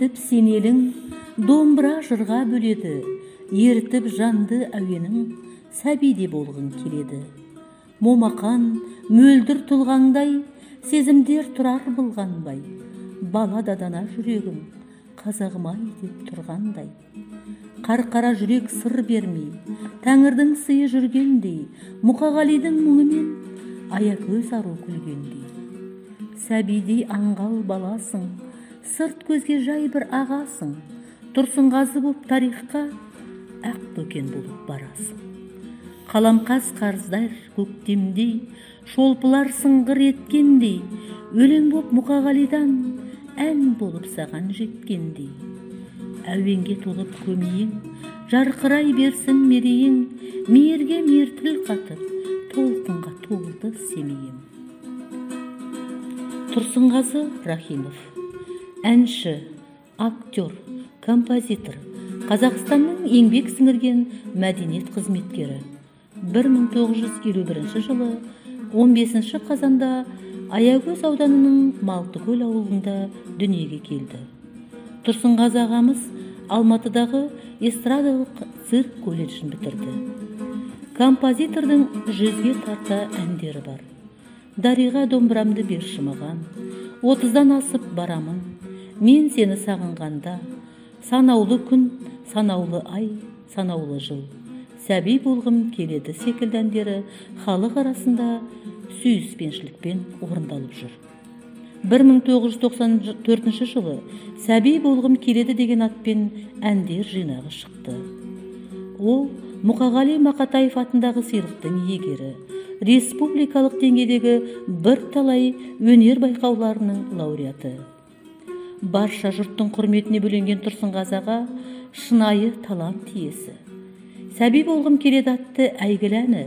өтіп сенелің, домбыра жырға бөледі, ертіп жанды әуенің, сәбиде болғың келеді. Момақан, мөлдір тұлғаңдай, сезімдер тұрар былғанбай, балада дана жүрегім, қазағым-ай деп тұрғандай. Қарқара жүрек сыр бермей, Тәңірдің сыйы жүргендей, Мұқағалидың мұңымен, аякөз ару күлгендей. Сәбидей аңғал баласың, сырт көзге жай бір ағасың, Тұрсынғазы боп тарихқа, ақ бөкен болып барасың. Қаламқас қарыздар көктемдей, шолпылар сыңғыр еткендей, өлең боп Мұқағалидан, ән болып саған жеткендей. Әуенге толып көмейің, жарқырай берсін мерейің, мейірге мейір тіл қатып, толқынға толды семейім. Тұрсынғазы Рахимов, әнші, актер, композитор, Қазақстанның еңбек сіңірген мәдениет қызметкері. 1951 жылы 15 қазанда Аягөз ауданының Малтыкөл ауылында дүниеге келді. Тұрсынғазы ағамыз Алматыдағы эстрадалық цирк колледжін бітірді. Композитордың 100-ге тарта әндері бар. Дариға домбырамды берші маған, 30-дан асып барамын, мен сені сағынғанда, санаулы күн, санаулы ай, санаулы жыл, сәби болғым келеді секілді әндері халық арасында сүйіспеншілікпен орындалып жүр. 1994 жылы сәби болғым келеді деген атпен әндер жинағы шықты. Ол Мұқағали Мақатаев атындағы сыйлықтың иегері, республикалық деңгейдегі бірталай өнер байқауларының лауреаты. Барша жұрттың құрметіне бөленген Тұрсынғазы аға шынайы талант иесі. Сәби болғым келеді атты әйгілі әні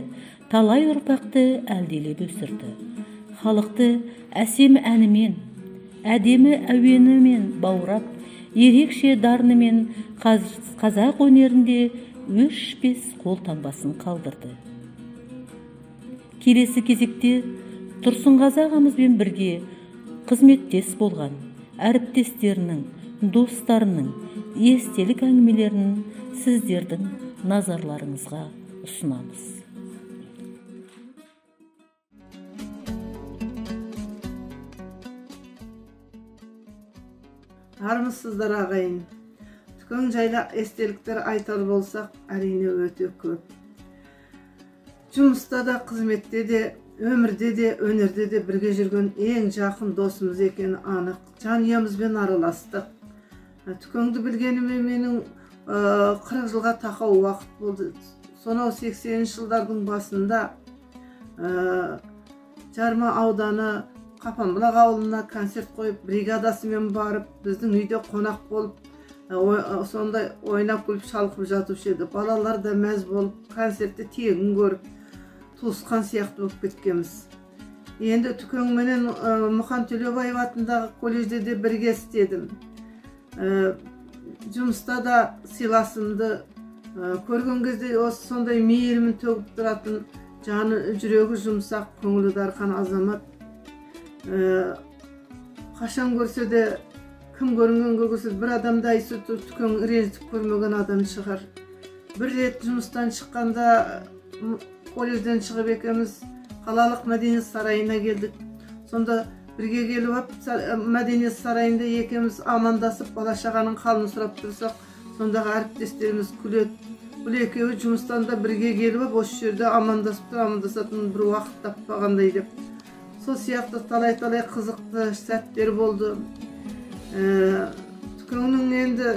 талай ұрпақты әлдилеп өсірді. Халықты әсем әнімен, әдемі әуенімен баурап, ерекше дарынымен қазақ өнерінде өшпес қолтаңбасын қалдырды. Келесі кезекте Тұрсынғазы ағамызбен бірге қызметтес болған әріптестерінің, достарының естелік әңгімелерін сіздердің назарларыңызға ұсынамыз. Армысыздар ағайын. Түкөн жайлы естеліктер айтар болсақ, әрине өте көп. Жұмыста да, қызметте де, өмірде де, өнерде де бірге жүрген ең жақын досымыз екені анық. Жанұямызбен араластық. Түкөнді білгеніме менің 40 жылға тақау уақыт болды. Сонау 80-ші жылдардың басында Жарма ауданы Қапанбұлақ ауылына концерт қойып, бригадасымен барып, біздің үйде қонақ болып, сондай ойнап күліп шалқып жатушы еді. Балалар да мәз болып, концертті тегін көріп, туысқан сияқты болып кеткенбіз. Енді Түкең менен Мұқан Төлеубаев атындағы колледжде де бірге істедім. Жұмыста да сыйласымды көрген кезде осы сондай мейірімін төгіп тұратын, жаны жүрегі жұмсақ, көңілі дарқан азамат. Қашан көрсе де, кім көрінгенге көрсе, бір адамды айсытып, Түкең ренжітіп көрмеген адам шығар. Бір рет жұмыстан шыққанда, колледжден шығып екеуміз қалалық мәдениет сарайына келдік. Сонда бірге келіп, мәдениет сарайында екеуміз амандасып, бала-шағаның қалын сұрап тұрсақ, сондағы әріптестеріміз күледі. Бұл екеуі жұмыстан да бірге келіп, осы жерде амандасатын бір уақыт таппағандай деп. Сол сияқты талай-талай қызықты сәттер болды. Түкеңнің енді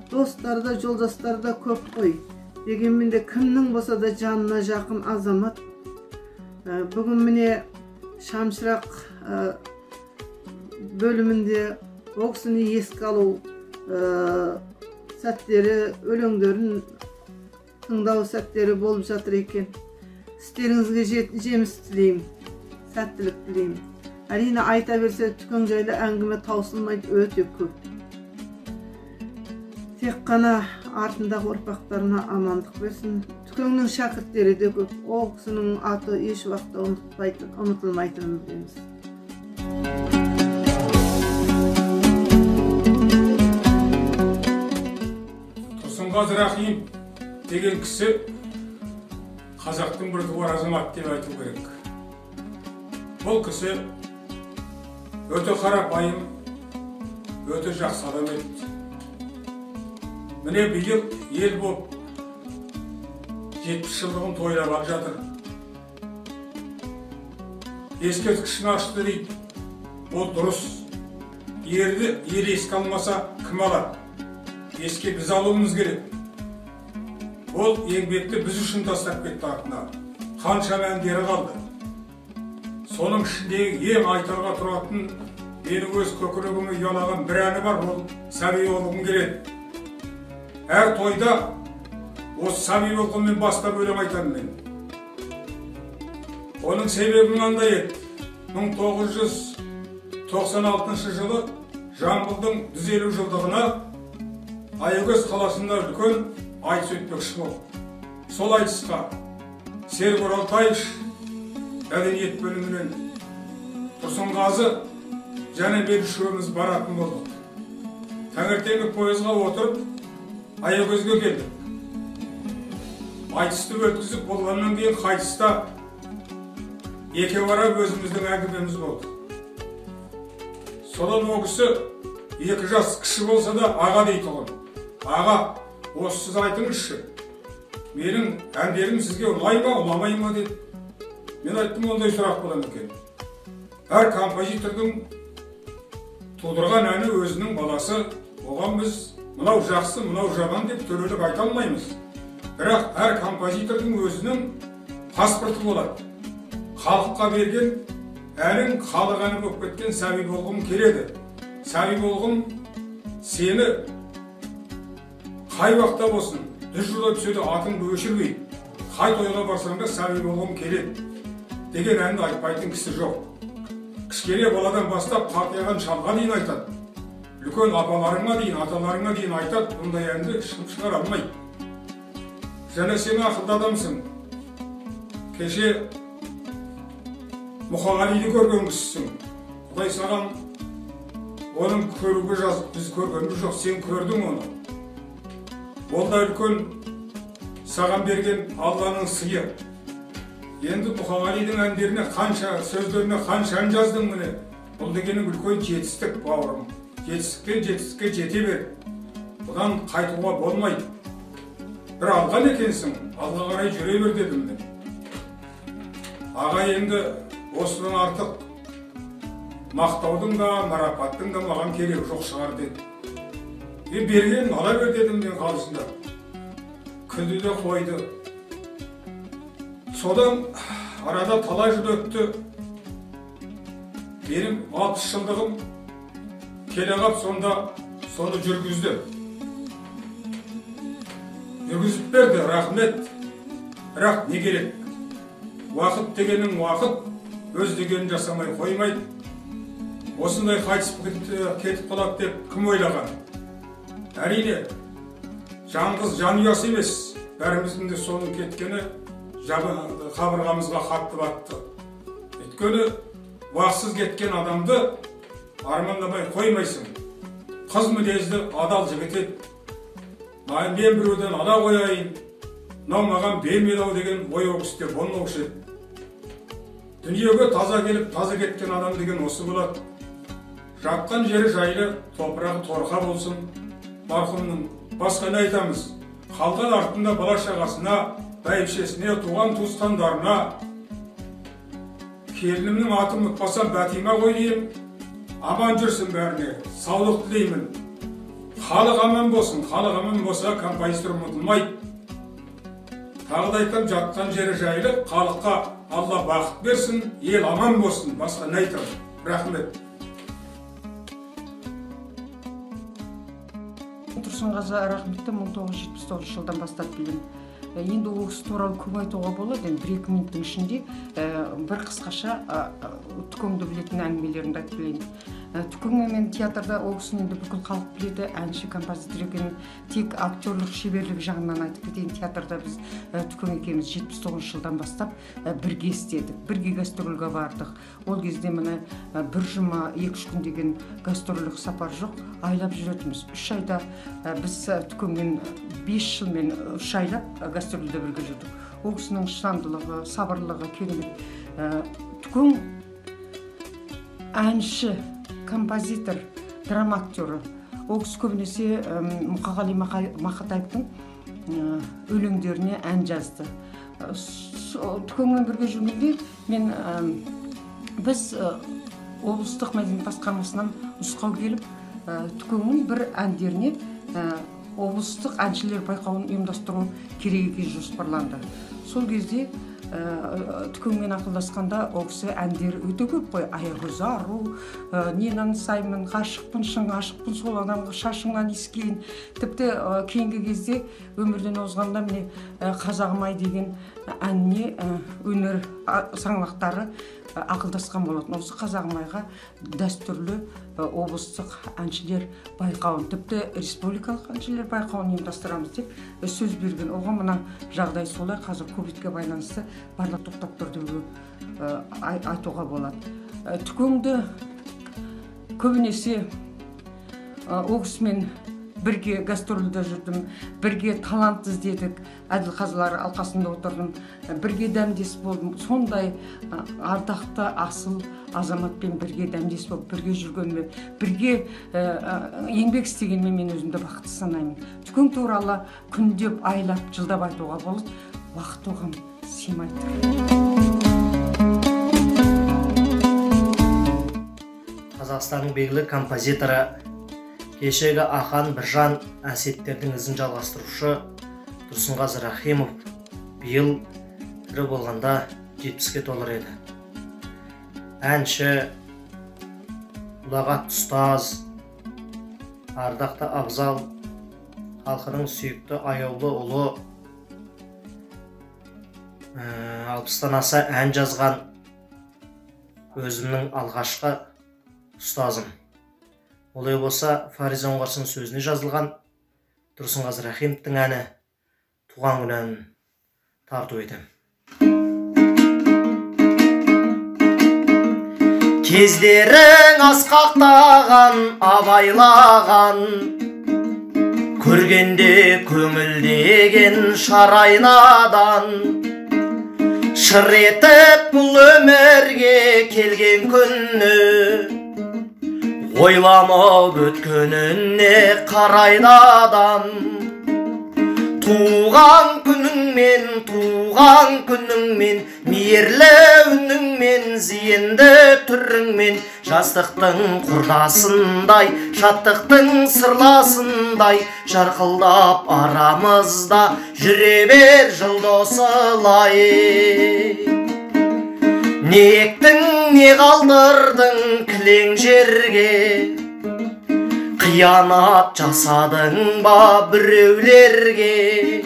достары да, жолдастары да көп қой. Дегенмен де кімнің болса да жанына жақын азамат. Бүгін міне Шамшырақ бөлімінде ол кісіні еске алу сәттері, өлеңдерін тыңдау сәттері болып жатыр екен. Істеріңізге жеміс тілеймін, сәттілік тілеймін. Әрине айта берсе Түкең жайлы әңгіме таусылмайды, өте көп. Тек қана артындағы ұрпақтарына амандық берсін. Түкеңнің шәкірттері де көп. Ол кісінің аты еш уақытта ұмытылмайтынын білеміз. Тұрсынғазы Рахим деген кісі қазақтың бір туар азамат деп айту керек. Бұл кісі өте қарапайым, өте жақсы адам еді. Міне биыл ел болып 70 жылдығын тойлап жатыр. Ескерткішін ашты дейді. Ол дұрыс. Ел еске алмаса кім алады? Еске біз алуымыз керек. Ол еңбекті біз үшін тастап кетті артына. Қанша әндері қалды. Соның ішіндегі ең айтарға тұратын, менің өз көкірегіме ұялаған бір әні бар, ол «Сәби болғым келеді». Әр тойда осы «Сәби болғыммен» бастап өлең айтамын мен. Оның себебі мынандай еді. 1996 жылы Жамбылдың 150 жылдығына Аягөз қаласында үлкен айтыс өтпекші болды. Сол айтысқа Серік Оралтаев мәдениет бөлімінен Тұрсынғазы және мен үшеуміз баратын болдық. Таңертеңгі пойызға отырып Аягөзге келдік. Айтысты өткізіп болғаннан кейін қайтыста екеуара өзіміздің әңгімеміз болды. Содан ол кісі 2 жас кіші болса да аға дейтұғын. Аға, осы сіз айтыңызшы, менің әндерім сізге ұнай ма, ұнамай ма деді. Мен айттым, ондай сұрақ болам екен. Әр композитордың тудырған әні өзінің баласы, оған біз мынау жақсы, мынау жаман деп төрелік айта алмаймыз. Бірақ әр композитордың өзінің паспорты болады. Халыққа берген әнің халық әні болып кеткен «Сәби болғым келеді». Сәби болғым сені қай уақытта болсын, дүр жолда түседі атыңды өшірмей, қай тойға барсаң да «Сәби болғым келеді» деген әнді айтпайтын кісі жоқ. Кішкене баладан бастап қартайған шалға дейін айтады. Үлкен апаларыңа дейін, аталарыңа дейін айтады, бұндай әнді шығара алмайды. Және сен ақылды адамсың. Кеше Мұқағалиды көрген кісісің. Құдай саған оның көруге жазып, біз көргеніміз жоқ, сен көрдің оны. Ол да үлкен саған берген Алланың сыйы. Енді Мұқағалидың әндеріне қанша, сөздеріне қанша ән жаздың міне. Бұл дегенің үлкен жетістік, бауырым. Жетістіктен жетістікке жете бер. Бұдан қайтуға болмайды. Бір алған екенсің, алға қарай жүре бер дедім мен. Аға, енді осыдан артық мақтаудың да, марапаттың да маған керек жоқ шығар деді. Берген ала бер дедім мен қалысында. Күлді де қойды. Содан арада талай жыл өтті. Менің 60 жылдығым келе қап, сонда соны жүргізді. Жүргізіп берді, рахмет. Бірақ не керек? Уақыт дегенің уақыт, өз дегенін жасамай қоймайды. Осындай қайтыс кетіп қалады деп кім ойлаған? Әрине, жаңғыз жанұясы емес, бәріміздің де соның кеткені қабырғамызға қатты батты. Өйткені уақытсыз кеткен адамды армандамай қоймайсың. Қыз мінезді адал жігіт еді. Мен біреуден ала қояйын, мынау маған бермеді-ау деген ой өгісте болмаушы еді. Дүниеге таза келіп, таза кеткен адам деген осы болады. Жатқан жері жайлы, топырағы торқа болсын. Марқұмның басқа не айтамыз? Қалған артында бала шағасына, бәйбішесіне, туған туысқандарына. Келінімнің атын ұмытпасам Бәтима ғой деймін. Аман жүрсін бәріне, саулық тілеймін. Халық аман болсын, халық аман болса композитор ұмытылмайды. Тағы да айтам, жатқан жері жайлы, халыққа Алла бақыт берсін, ел аман болсын, басқа не айтам. Рахмет. Тұрсынғазы Рахметті 1979 жылдан бастап білдім. Енді ол кісі туралы көп айтуға болады. 1-2 минуттың ішінде бір қысқаша түкеңді білетін әңгімелерімді айтып білейін. Түкең мен театрда ол кісіні енді бүкіл халық біледі, әнші, композитор екенін. Тек актерлік шеберлігі жағынан айтып кетейін, театрда біз Түкең екеуміз 79 жылдан бастап бірге істедік, бірге гастрольге бардық. Ол кезде міне бір жұма 2-3 күн деген гастрольдік сапар жоқ, айлап жүретінбіз. 3 айда біз Түкеңмен 5 жылмен 3 айлап гастрольде бірге жүрдік. Ол кісінің шыдамдылығы, сабырлығы керемет. Түкең әнші, композитор, драма актері. Ол кісі көбінесе Мұқағали Мақатаевтың өлеңдеріне ән жазды. Түкеңмен бірге жүргенде біз облыстық мәдениет басқармасынан нұсқау келіп, Түкеңнің бір әндеріне облыстық әншілер байқауын ұйымдастыру керек екені жоспарланды. Сол кезде Түкеңмен ақылдасқанда ол кісі әндері өте көп қой. Аягөз ару, нені аңсаймын, ғашықпын, шын ғашықпын, сол адамға шашыңнан иіскейін. Тіпті кейінгі кезде өмірден озғанда міне Қазағым ай деген әніне өнер саңлақтары ақылдасқан болатын. Осы Қазағым айға дәстүрлі облыстық әншілер байқауын, тіпті республикалық әншілер байқауын ұйымдастырамыз деп сөз берген. Оған мына жағдай солай, қазір ковидке байланысты барлық тоқтап тұр деп айтуға болады. Түкеңді көбінесе ол кісімен бірге гастрольде жүрдім, бірге талант іздедік, әділқазылар алқасында отырдым, бірге дәмдес болдым. Сондай ардақты асыл азаматпен бірге дәмдес болып, бірге жүргенмен, бірге еңбек істегенмен мен өзімді бақытты санаймын. Түкең туралы күндеп, айлап, жылдап айтуға болады, уақыт оған сыймайды. Қазақстанның белгілі композиторы, кешегі ақан Біржан әсеттердің ізін жалғастырушы Тұрсынғазы Рахимов биыл тірі болғанда 70-ке толар еді. Әнші, ұлағат ұстаз, ардақты абзал, халқының сүйікті аяулы ұлы, 60-тан аса ән жазған өзімнің алғашқы ұстазым. Олай болса, Фариза Оңғарсың сөзіне жазылған Тұрсынғазы Рахимовтың әні «Туған күн» әнін тарту етем. Кездерің асқақтаған, абайлаған, көргенде көңілдеген шарайнадан, шыр етіп бұл өмірге келген күнні, ойламау өткеніне қарайнадан. Туған күніңмен, мейірлі үніңмен, зейінді түріңмен, жастықтың құрдасындай, шаттықтың сырласындай, жарқылдап арамызда жүре бер жылдосылай. Не ектің, не қалдырдың кілең жерге, қиянат жасадың ба біреулерге,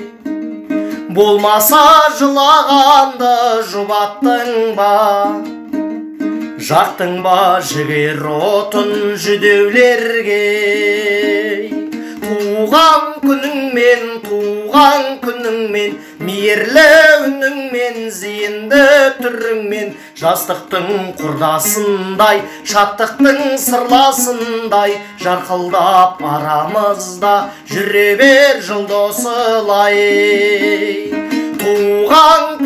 болмаса жылағанды жұбаттың ба, жақтың ба жігер отын жүдеулерге. Туған күніңмен, мейірлі үніңмен, зейінді түріңмен, жастықтың құрдасындай, шаттықтың сырласындай, жарқылдап арамызда жүре бер жылдосылай. Туған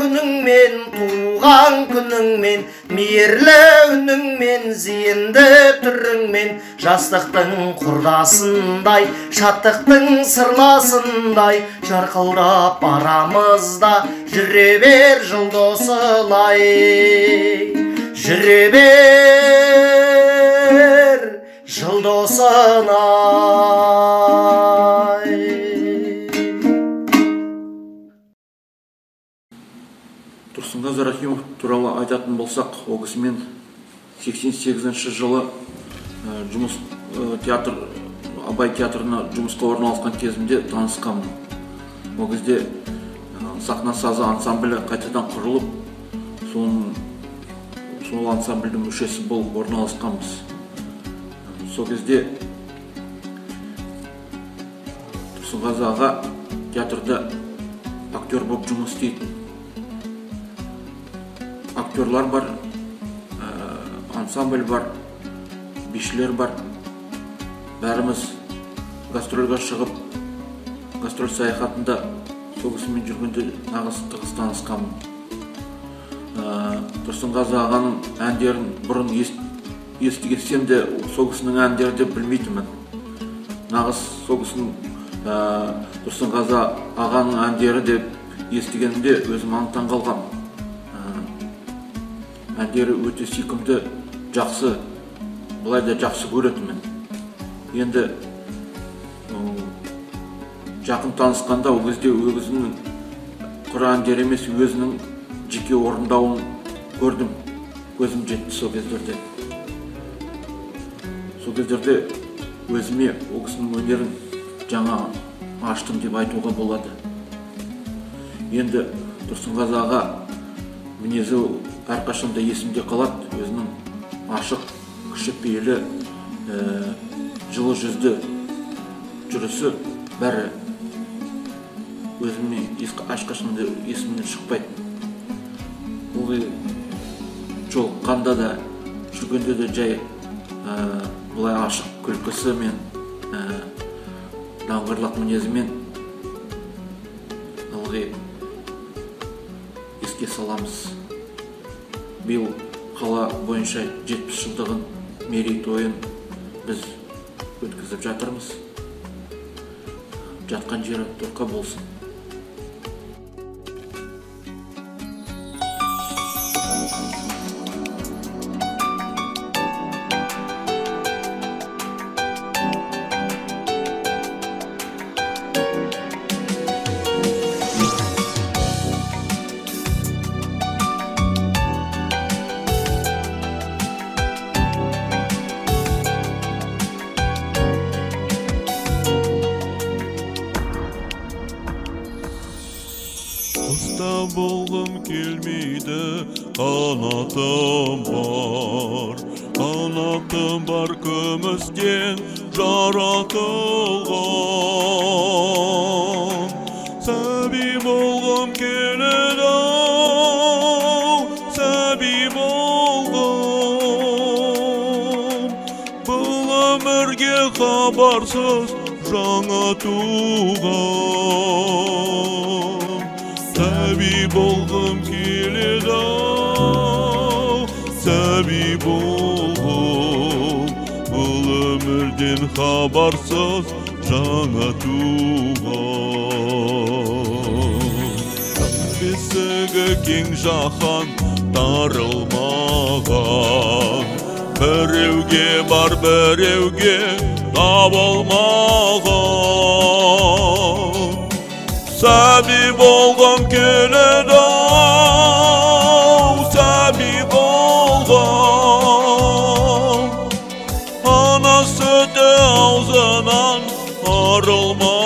күніңмен, мейірлі үніңмен, зейінді түріңмен, жастықтың құрдасындай, шаттықтың сырласындай, жарқылдап арамызда жүре бер жылдосылай. Жүре бер жылдосынай. Тұрсынғазы Рахимов туралы айтатын болсақ, ол кісімен 88 жылы Абай театрына жұмысқа орналасқан кезімде танысқанмын. Ол кезде сахна сазы ансамблі қайтадан құрылып, сол ансамбльдің мүшесі болып орналасқанбыз. сол кезде Тұрсынғазы аға театрда актер болып жұмыс істейтін. Актерлар бар, ансамбль бар, бишілер бар. Бәріміз гастрольға шығып, гастроль саяхатында сол кісімен жүргенде нағыз тығыз танысқанмын. Тұрсынғазы ағаның әндерін бұрын естігенсем де сол кісінің әндері деп білмейтінмін. Нағыз сол кісінің Тұрсынғазы ағаның әндері деп естігенімде өзім аң-таң қалғам. Әндері өте сүйкімді, жақсы, бұлай да жақсы көретінмін. Енді жақын танысқанда ол кезде өзінің құр әндері емес, өзінің жеке орындауын көрдім. Көзім жетті сол кездерде. Сол кездерде өзіме ол кісінің өнерін жаңа аштым деп айтуға болады. Енді Тұрсынғазы аға мінезі әрқашанда есімде қалады. Өзінің ашық, кішіпейілі, жылы жүзді жүрісі бәрі өзіме ешқашанда есімнен шықпайды. Бұл жолыққанда да, жүргенде де жай бұлай ашық күлкісі мен даңғырлық мінезімен ылғи еске саламыз. Биыл қала бойынша 70 жылдығын мерейтойын біз өткізіп жатырмыз. Жатқан жері торқа болсын. Қыста болғым келмейді, қанатым бар күмістен жаратылған. Сәби болғым келеді, сәби болғым. Бұл өмірге хабарсыз жаңа туған. Сәби болғым келеді, сәби болғым. Бұл өмірден хабарсыз жаңа туған. Бесігі кең жаһан тарылмаған, біреуге бар біреуге табылмаған. Сәби болғым келеді, сәби болғым. Ана сүті аузынан арылмаған.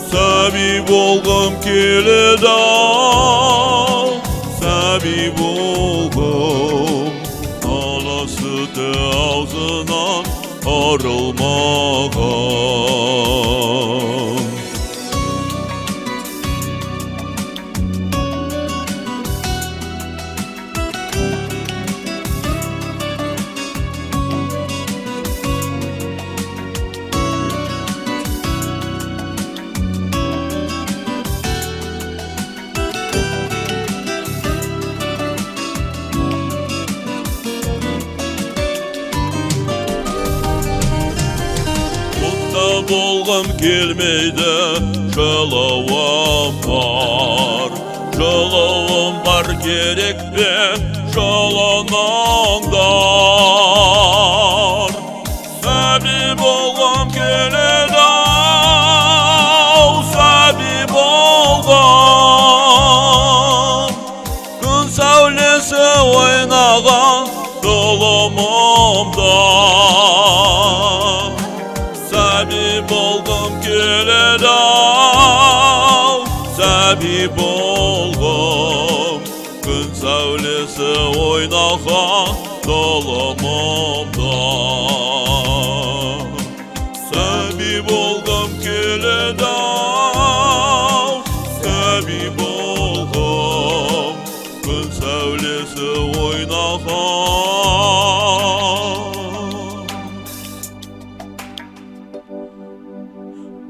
Сәби болғым келеді, сәби болғым. Ана сүті аузынан арылмаған. Болғым келмейді, жылуым бар керек пе жолыңыңдар. Сәби болғым келеді, сәби болғым. Күн сәулесі ойнаған тұлымымда. Сәби болғым келеді, сәби болғым. Күн сәулесі ойнаған толымымда сәби болғым келеді сәби болғым күн сәулесі ойнаған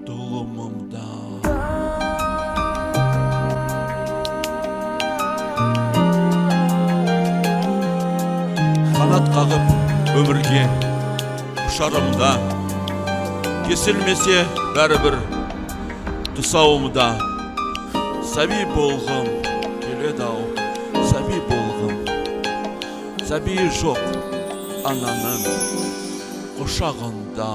толымымда қанат қағып өмірге ұшарымда кесілмесе бәрібір тұсауымда сәби болғым келеді-ау сәби болғым сәби жоқ ананың құшағында